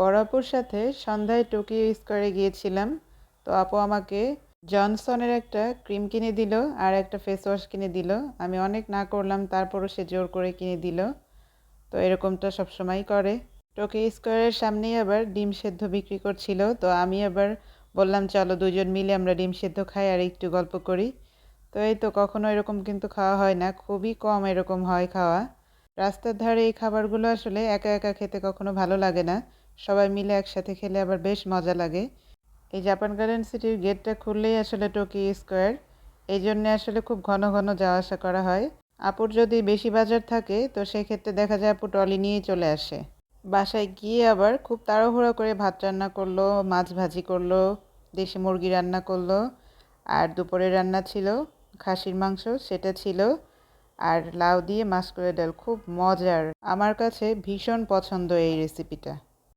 বড় আপুর সাথে সন্ধ্যায় টোকিও স্কোয়ারে গিয়েছিলাম। তো আপু আমাকে জনসনের একটা ক্রিম কিনে দিল আর একটা ফেস ওয়াশ কিনে দিল। আমি অনেক না করলাম, তারপরও সে জোর করে কিনে দিল। তো এরকমটা সবসময়ই করে। টোকিও স্কোয়ারের সামনেই আবার ডিম সেদ্ধ বিক্রি করছিল, তো আমি আবার বললাম চলো দুজন মিলে আমরা ডিম সেদ্ধ খাই আর একটু গল্প করি। তো এই তো, কখনো এরকম কিন্তু খাওয়া হয় না, খুবই কম এরকম হয় খাওয়া। রাস্তার ধারে এই খাবারগুলো আসলে একা একা খেতে কখনো ভালো লাগে না, সবাই মিলে একসাথে খেলে আবার বেশ মজা লাগে। এই জাপান গার্ডেন সিটির গেটটা খুললেই আসলে টোকিও স্কোয়ার, এই জন্যে আসলে খুব ঘন ঘন যাওয়া আসা করা হয়। আপুর যদি বেশি বাজার থাকে তো সেক্ষেত্রে দেখা যায় আপু ট্রলি নিয়েই চলে আসে। বাসায় গিয়ে আবার খুব তাড়াহুড়ো করে ভাত রান্না করলো, মাছ ভাজি করলো, দেশি মুরগি রান্না করলো, আর দুপুরে রান্না ছিল খাসির মাংস, সেটা ছিল, আর লাউ দিয়ে মাসকলাই ডাল, খুব মজার। আমার কাছে ভীষণ পছন্দ এই রেসিপিটা।